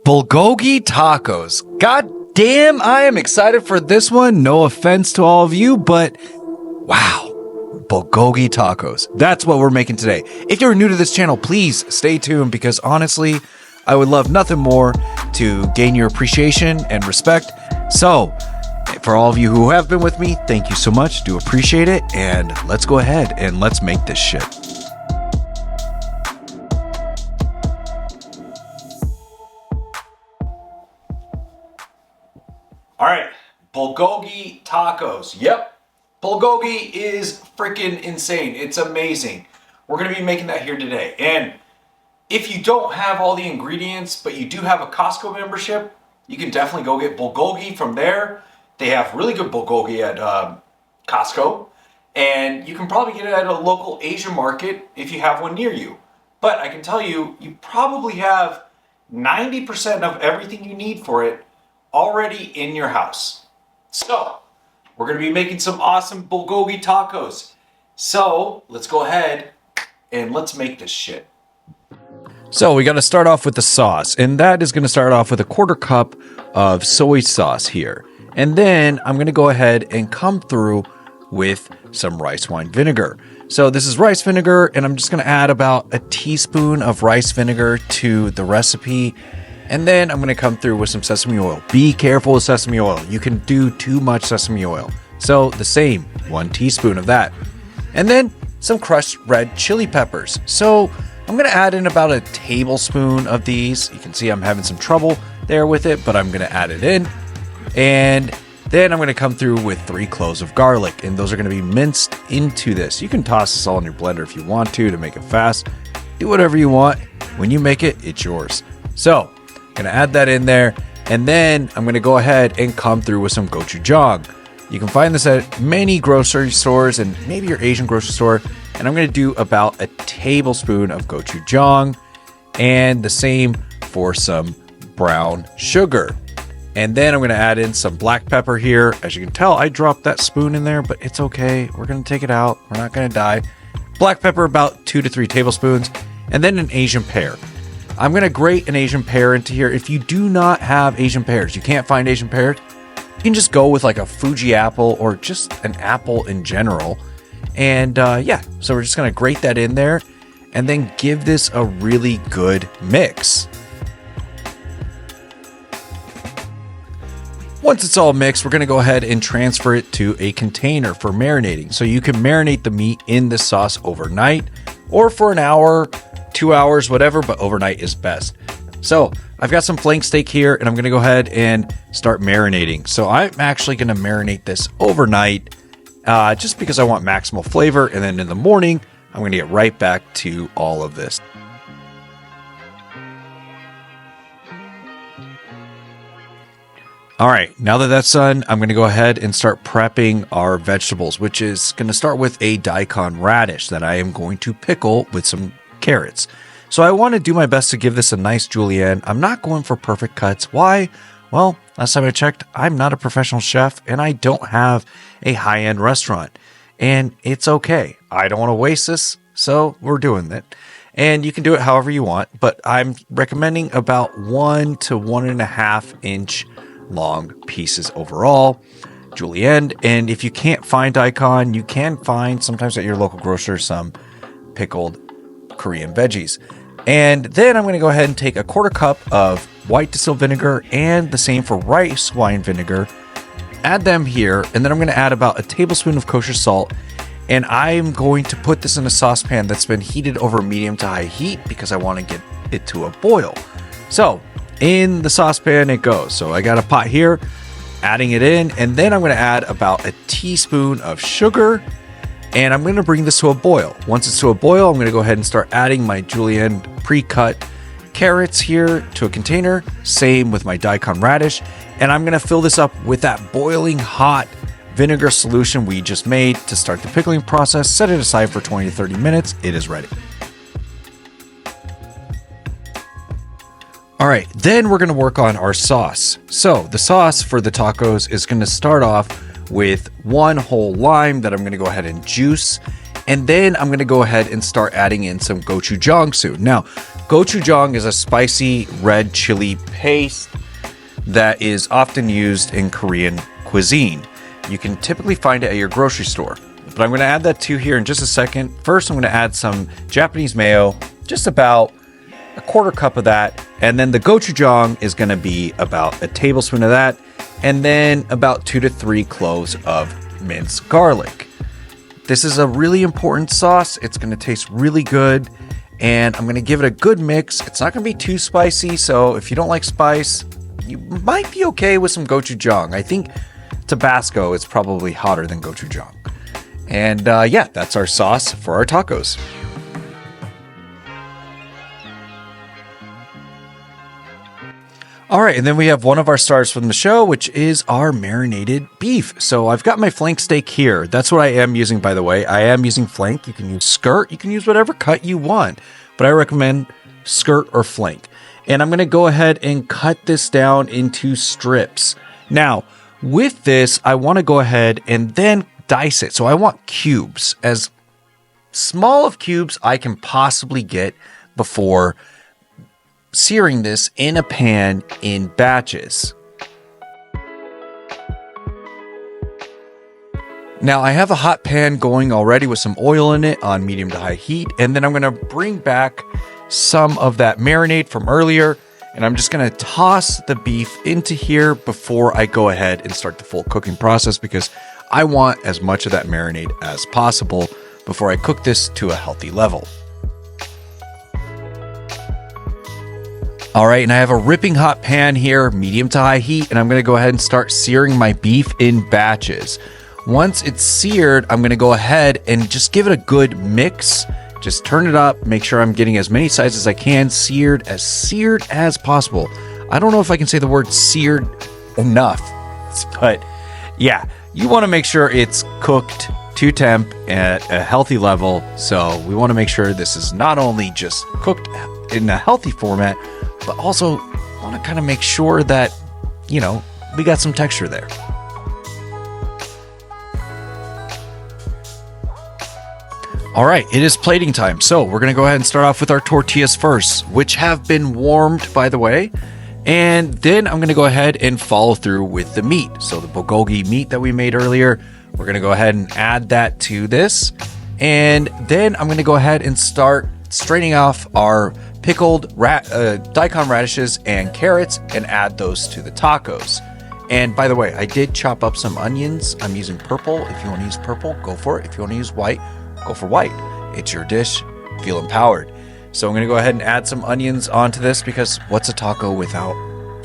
Bulgogi Tacos. God damn, I am excited for this one. No offense to all of you, but wow. Bulgogi Tacos. That's what we're making today. If you're new to this channel, please stay tuned because honestly, I would love nothing more to gain your appreciation and respect. So, for all of you who have been with me, thank you so much. Do appreciate it. And let's go ahead and let's make this shit. All right, Bulgogi Tacos. Yep, Bulgogi is freaking insane. It's amazing. We're gonna be making that here today. And if you don't have all the ingredients, but you do have a Costco membership, you can definitely go get Bulgogi from there. They have really good Bulgogi at Costco. And you can probably get it at a local Asian market if you have one near you. But I can tell you, you probably have 90% of everything you need for it already in your house. So we're gonna be making some awesome Bulgogi tacos. So let's go ahead and let's make this shit. So we got to start off with the sauce, and that is going to start off with a 1/4 cup of soy sauce here. And then I'm going to go ahead and come through with some rice wine vinegar. So this is rice vinegar, and I'm just going to add about a teaspoon of rice vinegar to the recipe. And then I'm going to come through with some sesame oil. Be careful with sesame oil. You can do too much sesame oil. So the same, 1 teaspoon of that. And then some crushed red chili peppers. So I'm going to add in about a tablespoon of these. You can see I'm having some trouble there with it, but I'm going to add it in. And then I'm going to come through with 3 cloves of garlic, and those are going to be minced into this. You can toss this all in your blender if you want to make it fast. Do whatever you want. When you make it, it's yours. So going to add that in there, and then I'm going to go ahead and come through with some gochujang. You can find this at many grocery stores and maybe your Asian grocery store, and I'm going to do about a tablespoon of gochujang, and the same for some brown sugar. And then I'm going to add in some black pepper here. As you can tell, I dropped that spoon in there, but it's okay. We're going to take it out. We're not going to die. Black pepper, about 2 to 3 tablespoons, and then an Asian pear. I'm going to grate an Asian pear into here. If you do not have Asian pears, you can't find Asian pears, you can just go with like a Fuji apple or just an apple in general. And yeah, so we're just going to grate that in there and then give this a really good mix. Once it's all mixed, we're going to go ahead and transfer it to a container for marinating. So you can marinate the meat in this sauce overnight or for an hour, 2 hours, whatever, but overnight is best. So I've got some flank steak here, and I'm going to go ahead and start marinating. So I'm actually going to marinate this overnight just because I want maximal flavor. And then in the morning, I'm going to get right back to all of this. All right, now that that's done, I'm going to go ahead and start prepping our vegetables, which is going to start with a daikon radish that I am going to pickle with some carrots. So I want to do my best to give this a nice julienne. I'm not going for perfect cuts. Why? Well, last time I checked, I'm not a professional chef and I don't have a high-end restaurant. And it's okay. I don't want to waste this, so we're doing it. And you can do it however you want, but I'm recommending about 1 to 1.5 inch long pieces overall, julienne. And if you can't find daikon, you can find sometimes at your local grocer some pickled Korean veggies. And then I'm going to go ahead and take a 1/4 cup of white distilled vinegar and the same for rice wine vinegar, add them here, and then I'm going to add about a tablespoon of kosher salt, and I'm going to put this in a saucepan that's been heated over medium to high heat because I want to get it to a boil. So in the saucepan it goes. So I got a pot here, adding it in, and then I'm going to add about a teaspoon of sugar. And I'm going to bring this to a boil. Once it's to a boil, I'm going to go ahead and start adding my julienne pre-cut carrots here to a container. Same with my daikon radish. And I'm going to fill this up with that boiling hot vinegar solution we just made to start the pickling process. Set it aside for 20 to 30 minutes. It is ready. All right, then we're going to work on our sauce. So the sauce for the tacos is going to start off with 1 whole lime that I'm going to go ahead and juice. And then I'm going to go ahead and start adding in some gochujang soup. Now, gochujang is a spicy red chili paste that is often used in Korean cuisine. You can typically find it at your grocery store. But I'm going to add that to here in just a second. First, I'm going to add some Japanese mayo, just about a quarter cup of that. And then the gochujang is going to be about a tablespoon of that. And then about 2 to 3 cloves of minced garlic. This is a really important sauce. It's going to taste really good. And I'm going to give it a good mix. It's not going to be too spicy. So if you don't like spice, you might be okay with some gochujang. I think Tabasco is probably hotter than gochujang. And yeah, that's our sauce for our tacos. All right, and then we have one of our stars from the show, which is our marinated beef. So I've got my flank steak here. That's what I am using, by the way. I am using flank. You can use skirt. You can use whatever cut you want. But I recommend skirt or flank. And I'm going to go ahead and cut this down into strips. Now, with this, I want to go ahead and then dice it. So I want cubes, as small of cubes I can possibly get before searing this in a pan in batches. Now I have a hot pan going already with some oil in it on medium to high heat, and then I'm going to bring back some of that marinade from earlier, and I'm just going to toss the beef into here before I go ahead and start the full cooking process, because I want as much of that marinade as possible before I cook this to a healthy level. All right, and I have a ripping hot pan here, medium to high heat, and I'm going to go ahead and start searing my beef in batches. Once it's seared, I'm going to go ahead and just give it a good mix. Just turn it up, make sure I'm getting as many sides as I can, seared as possible. I don't know if I can say the word seared enough, but yeah, you want to make sure it's cooked to temp at a healthy level. So we want to make sure this is not only just cooked in a healthy format, but also want to kind of make sure that, you know, we got some texture there. All right, it is plating time. So we're going to go ahead and start off with our tortillas first, which have been warmed, by the way. And then I'm going to go ahead and follow through with the meat. So the bulgogi meat that we made earlier, we're going to go ahead and add that to this. And then I'm going to go ahead and start straining off our pickled daikon radishes and carrots and add those to the tacos. And by the way, I did chop up some onions. I'm using purple. If you want to use purple, go for it. If you want to use white, go for white. It's your dish. Feel empowered. So I'm going to go ahead and add some onions onto this, because what's a taco without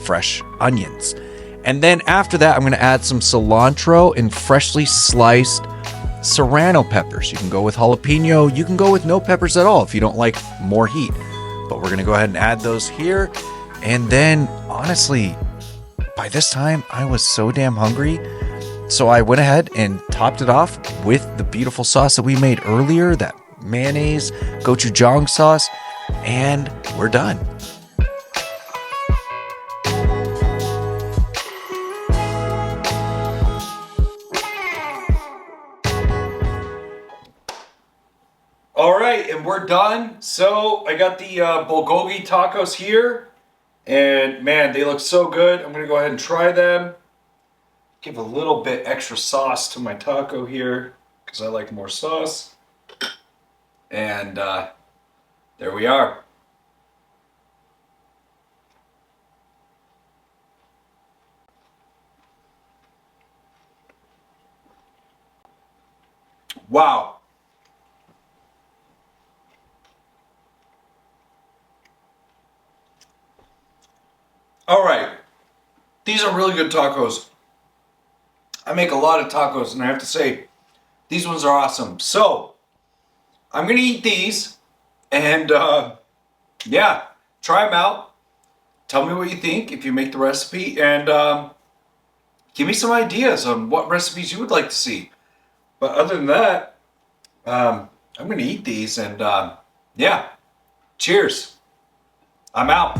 fresh onions? And then after that, I'm going to add some cilantro and freshly sliced serrano peppers. You can go with jalapeno. You can go with no peppers at all if you don't like more heat. But we're going to go ahead and add those here. And then, honestly, by this time, I was so damn hungry. So I went ahead and topped it off with the beautiful sauce that we made earlier, that mayonnaise, gochujang sauce, and we're done. All right, and we're done. So I got the bulgogi tacos here, and man, they look so good. I'm gonna go ahead and try them. Give a little bit extra sauce to my taco here, because I like more sauce. And there we are. Wow. All right. These are really good tacos. I make a lot of tacos, and I have to say, these ones are awesome. So, I'm going to eat these, and yeah, try them out. Tell me what you think if you make the recipe, and give me some ideas on what recipes you would like to see. But other than that, I'm going to eat these, and yeah, cheers. I'm out.